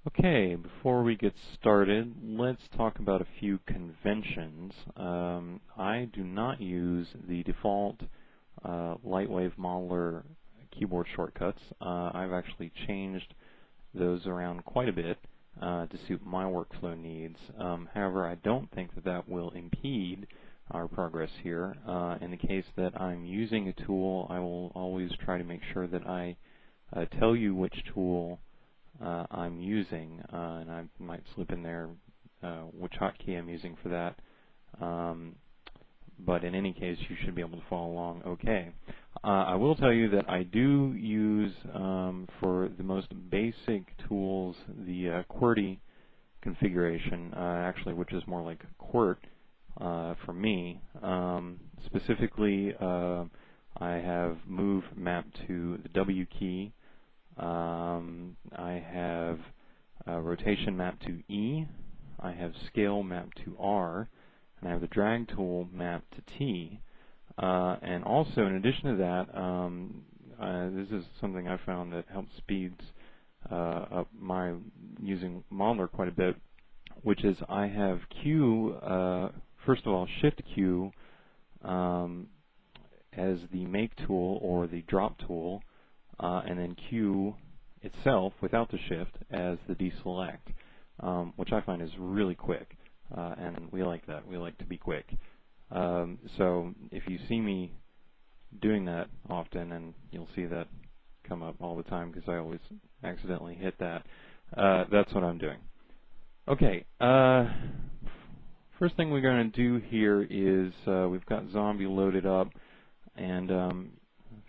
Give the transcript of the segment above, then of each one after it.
Okay, before we get started, let's talk about a few conventions. I do not use the default Lightwave Modeler keyboard shortcuts. I've actually changed those around quite a bit to suit my workflow needs. However, I don't think that that will impede our progress here. In the case that I'm using a tool, I will always try to make sure that I tell you which tool I'm using, and I might slip in there which hotkey I'm using for that. But in any case, you should be able to follow along okay. I will tell you that I do use, for the most basic tools, the QWERTY configuration, actually, which is more like QWERT for me. Specifically, I have move mapped to the W key. I have rotation mapped to E. I have scale mapped to R. And I have the drag tool mapped to T. And also, in addition to that, this is something I found that helps speeds up my using Modeler quite a bit, which is I have Q, first of all, Shift Q as the make tool or the drop tool, and then Q itself without the shift as the deselect, which I find is really quick. And we like that. We like to be quick. So if you see me doing that often, and you'll see that come up all the time because I always accidentally hit that, that's what I'm doing. Okay, first thing we're going to do here is we've got Zombie loaded up, and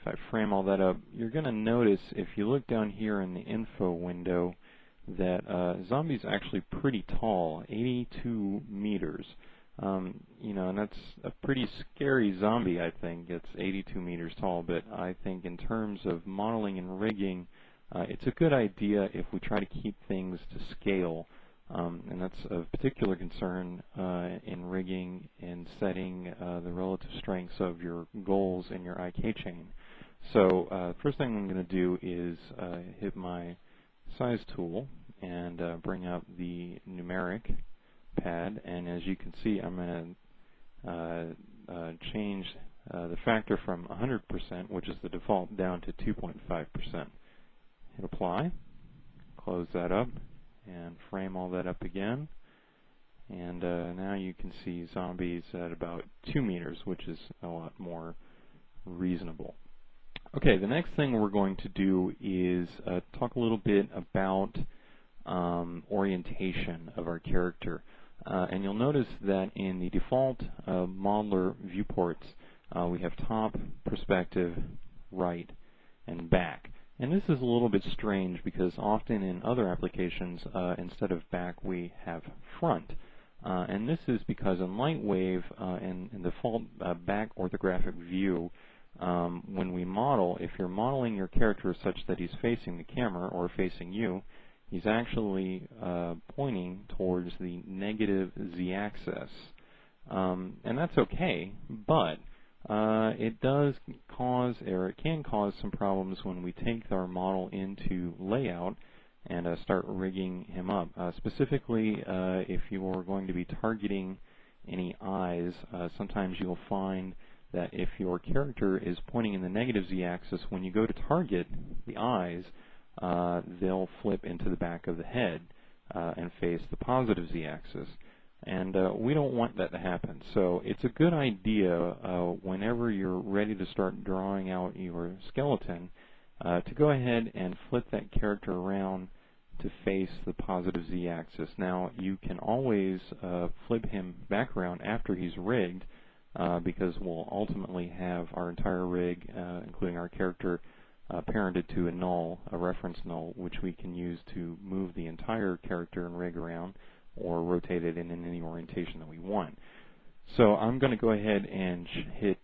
if I frame all that up, you're going to notice if you look down here in the info window that Zombie's actually pretty tall, 82 meters. You know, and that's a pretty scary zombie, I think. It's 82 meters tall, but I think in terms of modeling and rigging, it's a good idea if we try to keep things to scale. And that's of particular concern in rigging and setting the relative strengths of your goals in your IK chain. So first thing I'm going to do is hit my size tool and bring up the numeric pad, and as you can see, I'm going to change the factor from 100%, which is the default, down to 2.5%. Hit apply, close that up, and frame all that up again, and now you can see Zombies at about 2 meters, which is a lot more reasonable. Okay, the next thing we're going to do is talk a little bit about orientation of our character. And you'll notice that in the default modeler viewports, we have top, perspective, right, and back. And this is a little bit strange because often in other applications, instead of back, we have front. And this is because in Lightwave, in the default back orthographic view, when we model, if you're modeling your character such that he's facing the camera or facing you, he's actually pointing towards the negative z-axis. And that's okay, but it does cause, or it can cause some problems when we take our model into layout and start rigging him up. Specifically, if you are going to be targeting any eyes, sometimes you'll find that if your character is pointing in the negative z-axis, when you go to target the eyes, they'll flip into the back of the head and face the positive z-axis. And we don't want that to happen. So it's a good idea whenever you're ready to start drawing out your skeleton to go ahead and flip that character around to face the positive z-axis. Now, you can always flip him back around after he's rigged, because we'll ultimately have our entire rig, including our character, parented to a null, a reference null, which we can use to move the entire character and rig around or rotate it in any orientation that we want. So I'm going to go ahead and hit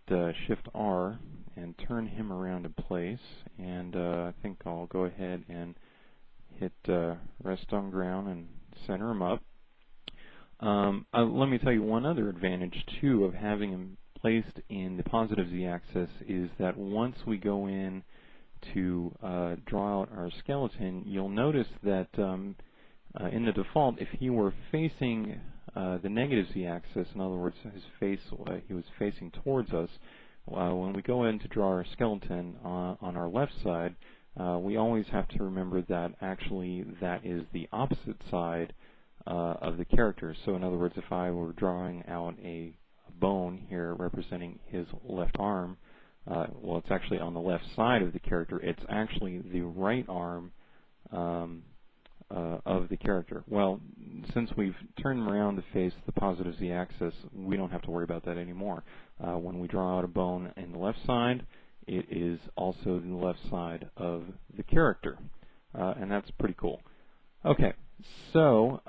Shift R and turn him around in place, and I think I'll go ahead and hit rest on ground and center him up. Let me tell you one other advantage, too, of having him placed in the positive z-axis is that once we go in to draw out our skeleton, you'll notice that in the default, if he were facing the negative z-axis, in other words, his face, he was facing towards us, when we go in to draw our skeleton on our left side, we always have to remember that actually that is the opposite side of the character. So in other words, if I were drawing out a bone here representing his left arm, well, it's actually on the left side of the character. It's actually the right arm of the character. Well, since we've turned him around to face the positive z-axis, we don't have to worry about that anymore. When we draw out a bone in the left side, it is also the left side of the character, and that's pretty cool. Okay, so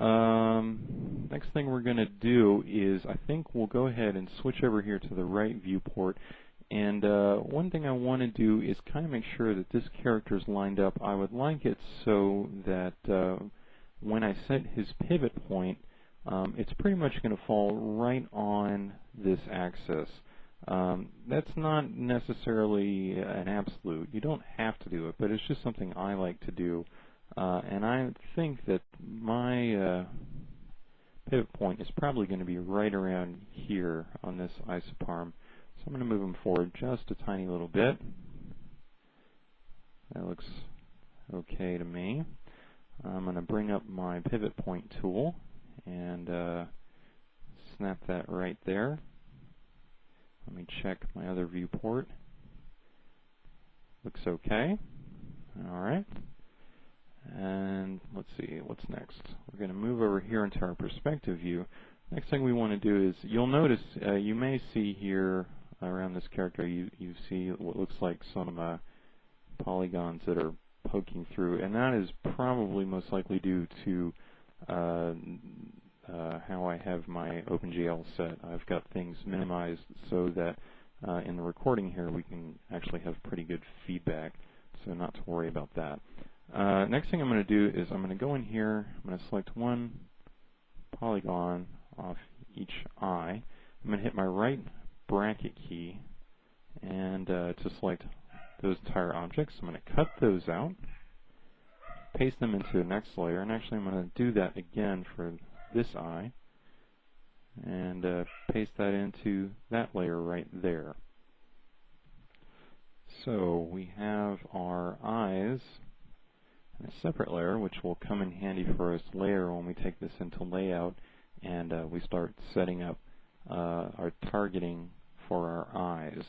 next thing we're going to do is I think we'll go ahead and switch over here to the right viewport. And one thing I want to do is kind of make sure that this character is lined up. I would like it so that when I set his pivot point, it's pretty much going to fall right on this axis. That's not necessarily an absolute. You don't have to do it, but it's just something I like to do. And I think that my pivot point is probably going to be right around here on this isoparm. So I'm going to move him forward just a tiny little bit. That looks okay to me. I'm going to bring up my pivot point tool and snap that right there. Let me check my other viewport. Looks okay. All right. And let's see, what's next? We're going to move over here into our perspective view. Next thing we want to do is, you'll notice, you may see here around this character, you see what looks like some polygons that are poking through, and that is probably most likely due to how I have my OpenGL set. I've got things minimized so that in the recording here we can actually have pretty good feedback, so not to worry about that. Next thing I'm going to do is I'm going to go in here, I'm going to select one polygon off each eye. I'm going to hit my right bracket key and to select those entire objects. I'm going to cut those out, paste them into the next layer, and actually I'm going to do that again for this eye and paste that into that layer right there. So we have our eyes in a separate layer, which will come in handy for us later when we take this into layout and we start setting up our targeting for our eyes.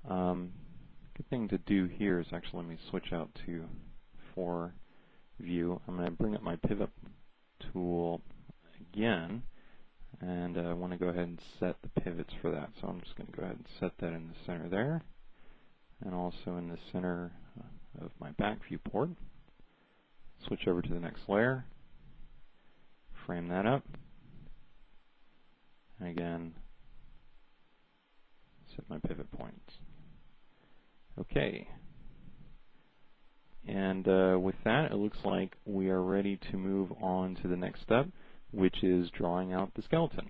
Good thing to do here is actually, let me switch out to 4 view. I'm going to bring up my pivot tool again, and I want to go ahead and set the pivots for that. So I'm just going to go ahead and set that in the center there, and also in the center of my back viewport. Switch over to the next layer, frame that up, and again, set my pivot points. Okay. And with that, it looks like we are ready to move on to the next step, which is drawing out the skeleton.